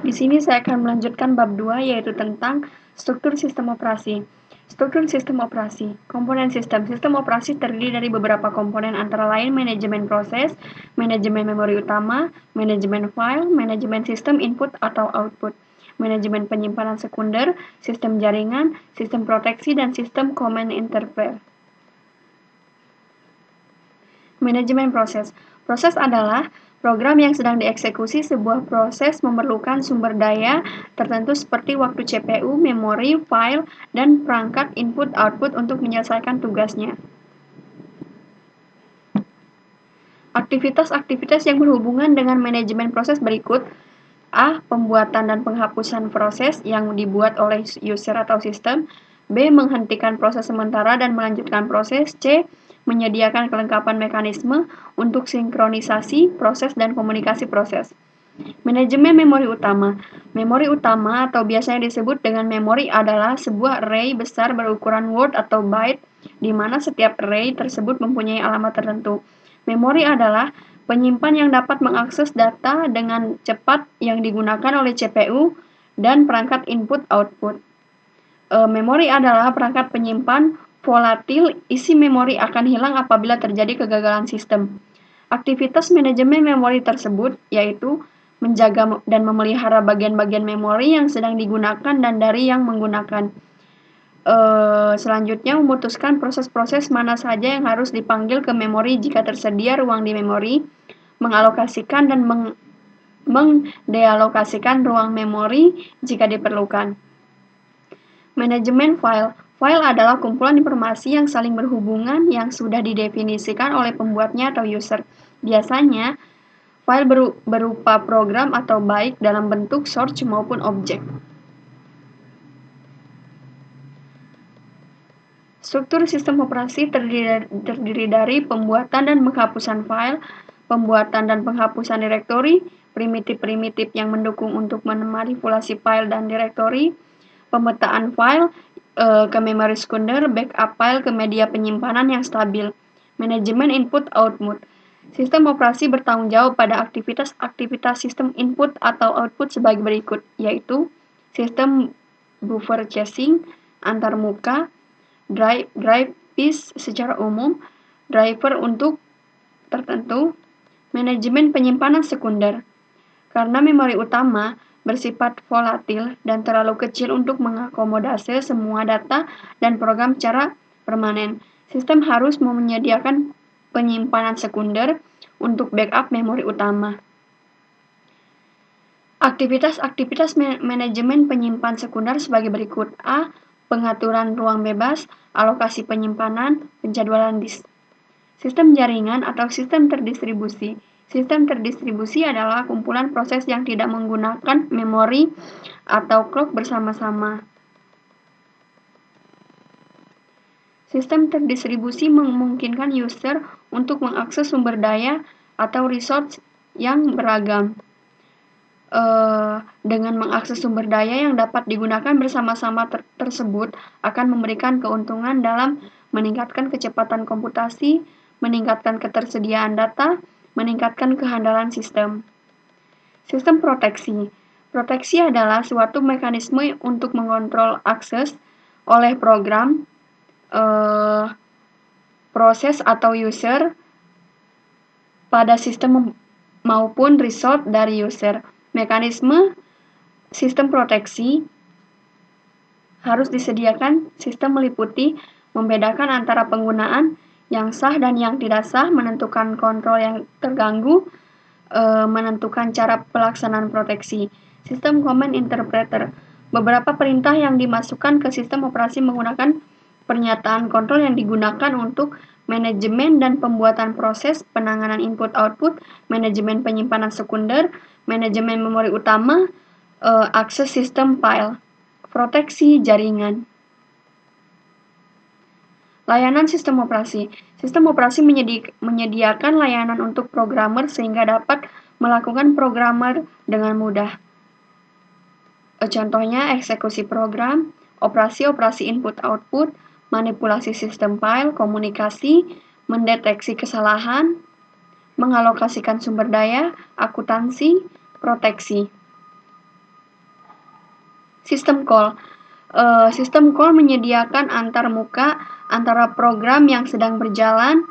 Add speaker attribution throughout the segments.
Speaker 1: Di sini saya akan melanjutkan bab 2, yaitu tentang struktur sistem operasi. Struktur sistem operasi. Komponen sistem. Sistem operasi terdiri dari beberapa komponen antara lain manajemen proses, manajemen memori utama, manajemen file, manajemen sistem input atau output, manajemen penyimpanan sekunder, sistem jaringan, sistem proteksi, dan sistem command interpreter. Manajemen proses. Proses adalah program yang sedang dieksekusi. Sebuah proses memerlukan sumber daya tertentu seperti waktu CPU, memori, file, dan perangkat input-output untuk menyelesaikan tugasnya. Aktivitas-aktivitas yang berhubungan dengan manajemen proses berikut. A. Pembuatan dan penghapusan proses yang dibuat oleh user atau sistem. B. Menghentikan proses sementara dan melanjutkan proses. C. Menyediakan kelengkapan mekanisme untuk sinkronisasi proses dan komunikasi proses. Manajemen memori utama. Memori utama atau biasanya disebut dengan memori adalah sebuah array besar berukuran word atau byte, di mana setiap array tersebut mempunyai alamat tertentu. Memori adalah penyimpan yang dapat mengakses data dengan cepat yang digunakan oleh CPU dan perangkat input-output. Memori adalah perangkat penyimpan volatil. Isi memori akan hilang apabila terjadi kegagalan sistem. Aktivitas manajemen memori tersebut yaitu menjaga dan memelihara bagian-bagian memori yang sedang digunakan dan dari yang menggunakan. Selanjutnya, memutuskan proses-proses mana saja yang harus dipanggil ke memori jika tersedia ruang di memori, mengalokasikan dan mendealokasikan ruang memori jika diperlukan. Manajemen file. File adalah kumpulan informasi yang saling berhubungan yang sudah didefinisikan oleh pembuatnya atau user. Biasanya, file berupa program atau baik dalam bentuk source maupun objek. Struktur sistem operasi terdiri dari pembuatan dan penghapusan file, pembuatan dan penghapusan direktori, primitif-primitif yang mendukung untuk memanipulasi file dan direktori, pemetaan file ke memori sekunder, backup file ke media penyimpanan yang stabil, manajemen input-output. Sistem operasi bertanggung jawab pada aktivitas-aktivitas sistem input atau output sebagai berikut, yaitu sistem buffer chasing, antarmuka, drive piece secara umum, driver untuk tertentu, manajemen penyimpanan sekunder. Karena memori utama bersifat volatil dan terlalu kecil untuk mengakomodasi semua data dan program secara permanen, sistem harus menyediakan penyimpanan sekunder untuk backup memori utama. Aktivitas-aktivitas manajemen penyimpan sekunder sebagai berikut. A. Pengaturan ruang bebas, alokasi penyimpanan, penjadwalan disk. Sistem jaringan atau sistem terdistribusi. Sistem terdistribusi adalah kumpulan proses yang tidak menggunakan memori atau clock bersama-sama. Sistem terdistribusi memungkinkan user untuk mengakses sumber daya atau resource yang beragam. Dengan mengakses sumber daya yang dapat digunakan bersama-sama tersebut akan memberikan keuntungan dalam meningkatkan kecepatan komputasi, meningkatkan ketersediaan data, meningkatkan kehandalan sistem. Sistem proteksi. Proteksi adalah suatu mekanisme untuk mengontrol akses oleh program, proses atau user pada sistem maupun resource dari user. Mekanisme sistem proteksi harus disediakan. Sistem meliputi membedakan antara penggunaan yang sah dan yang tidak sah, menentukan kontrol yang terganggu, menentukan cara pelaksanaan proteksi. Sistem command interpreter. Beberapa perintah yang dimasukkan ke sistem operasi menggunakan pernyataan kontrol yang digunakan untuk manajemen dan pembuatan proses, penanganan input-output, manajemen penyimpanan sekunder, manajemen memori utama, akses sistem file, proteksi jaringan. Layanan sistem operasi. Sistem operasi menyediakan layanan untuk programmer sehingga dapat melakukan programmer dengan mudah. Contohnya eksekusi program, operasi-operasi input-output, manipulasi sistem file, komunikasi, mendeteksi kesalahan, mengalokasikan sumber daya, akuntansi, proteksi. Sistem call. Sistem call menyediakan antarmuka antara program yang sedang berjalan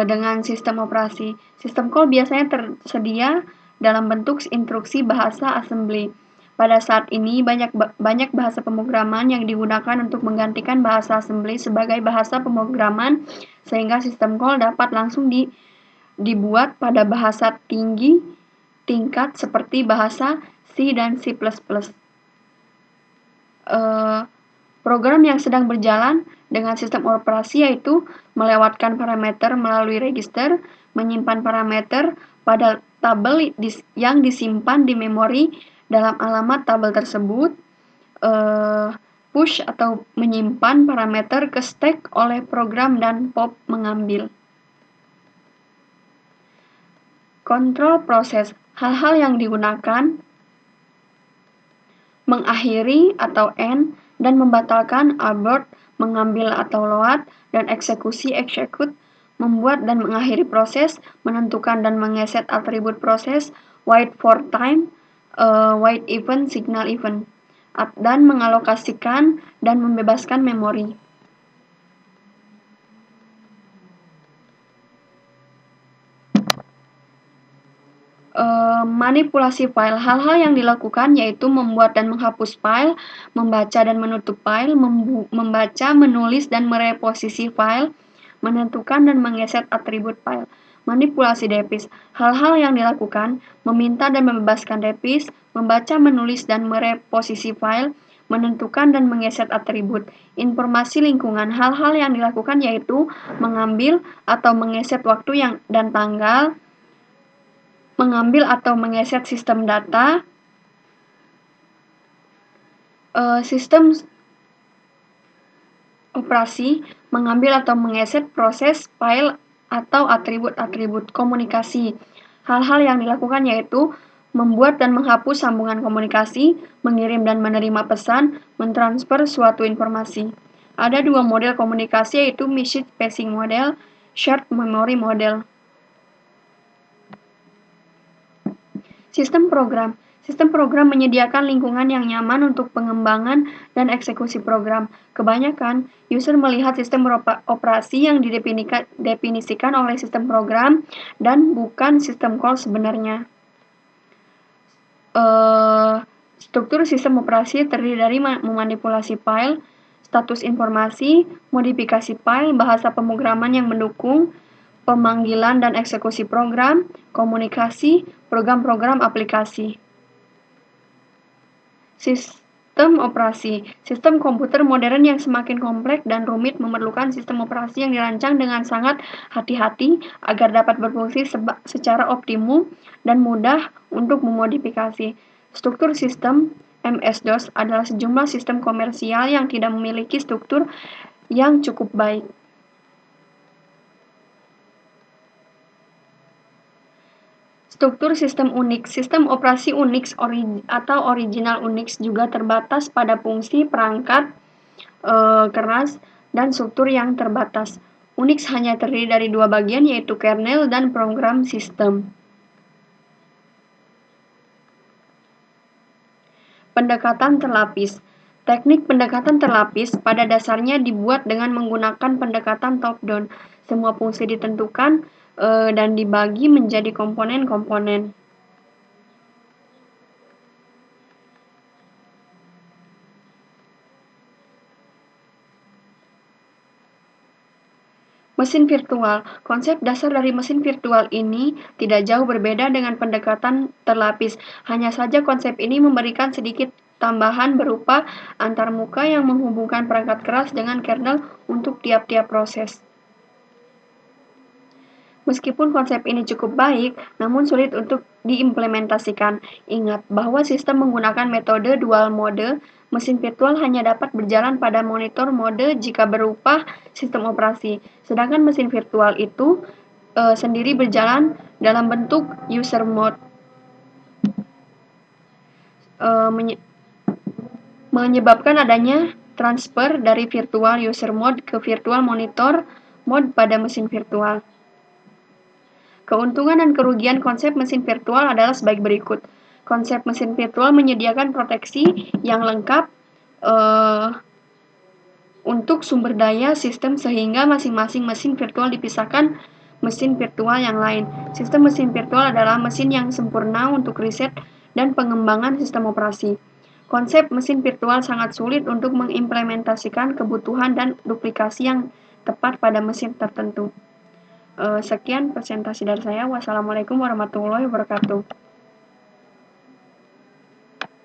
Speaker 1: dengan sistem operasi. Sistem call biasanya tersedia dalam bentuk instruksi bahasa assembly. Pada saat ini, banyak bahasa pemrograman yang digunakan untuk menggantikan bahasa assembly sebagai bahasa pemrograman, sehingga sistem call dapat langsung dibuat pada bahasa tingkat seperti bahasa C dan C++. Program yang sedang berjalan dengan sistem operasi yaitu melewatkan parameter melalui register, menyimpan parameter pada tabel yang disimpan di memori dalam alamat tabel tersebut, push atau menyimpan parameter ke stack oleh program, dan pop mengambil. Kontrol proses. Hal-hal yang digunakan: mengakhiri atau end, dan membatalkan abort, mengambil atau load, dan eksekusi execute, membuat dan mengakhiri proses, menentukan dan mengeset atribut proses, wait for time, wait event, signal event, dan mengalokasikan dan membebaskan memori. Manipulasi file. Hal-hal yang dilakukan yaitu membuat dan menghapus file, membaca dan menutup file, membaca, menulis dan mereposisi file, menentukan dan mengeset atribut file. Manipulasi device. Hal-hal yang dilakukan: meminta dan membebaskan device, membaca, menulis dan mereposisi file, menentukan dan mengeset atribut. Informasi lingkungan. Hal-hal yang dilakukan yaitu mengambil atau mengeset waktu dan tanggal, mengambil atau mengeset sistem data, sistem operasi, mengambil atau mengeset proses, file, atau atribut-atribut. Komunikasi. Hal-hal yang dilakukan yaitu membuat dan menghapus sambungan komunikasi, mengirim dan menerima pesan, mentransfer suatu informasi. Ada dua model komunikasi yaitu message passing model, shared memory model. Sistem program. Sistem program menyediakan lingkungan yang nyaman untuk pengembangan dan eksekusi program. Kebanyakan, user melihat sistem operasi yang didefinisikan oleh sistem program dan bukan sistem call sebenarnya. Struktur sistem operasi terdiri dari memanipulasi file, status informasi, modifikasi file, bahasa pemrograman yang mendukung, pemanggilan dan eksekusi program, komunikasi, program-program aplikasi. Sistem operasi. Sistem komputer modern yang semakin kompleks dan rumit memerlukan sistem operasi yang dirancang dengan sangat hati-hati agar dapat berfungsi secara optimum dan mudah untuk memodifikasi. Struktur sistem MS-DOS adalah sejumlah sistem komersial yang tidak memiliki struktur yang cukup baik. Struktur sistem Unix. Sistem operasi Unix atau original Unix juga terbatas pada fungsi perangkat keras dan struktur yang terbatas. Unix hanya terdiri dari dua bagian yaitu kernel dan program sistem. Pendekatan terlapis. Teknik pendekatan terlapis pada dasarnya dibuat dengan menggunakan pendekatan top-down. Semua fungsi ditentukan dan dibagi menjadi komponen-komponen. Mesin virtual. Konsep dasar dari mesin virtual ini tidak jauh berbeda dengan pendekatan terlapis. Hanya saja konsep ini memberikan sedikit tambahan berupa antarmuka yang menghubungkan perangkat keras dengan kernel untuk tiap-tiap proses. Meskipun konsep ini cukup baik, namun sulit untuk diimplementasikan. Ingat bahwa sistem menggunakan metode dual mode. Mesin virtual hanya dapat berjalan pada monitor mode jika berupa sistem operasi, sedangkan mesin virtual itu sendiri berjalan dalam bentuk user mode. Menyebabkan adanya transfer dari virtual user mode ke virtual monitor mode pada mesin virtual. Keuntungan dan kerugian konsep mesin virtual adalah sebagai berikut. Konsep mesin virtual menyediakan proteksi yang lengkap untuk sumber daya sistem sehingga masing-masing mesin virtual dipisahkan mesin virtual yang lain. Sistem mesin virtual adalah mesin yang sempurna untuk riset dan pengembangan sistem operasi. Konsep mesin virtual sangat sulit untuk mengimplementasikan kebutuhan dan duplikasi yang tepat pada mesin tertentu. Sekian presentasi dari saya. Wassalamualaikum warahmatullahi wabarakatuh.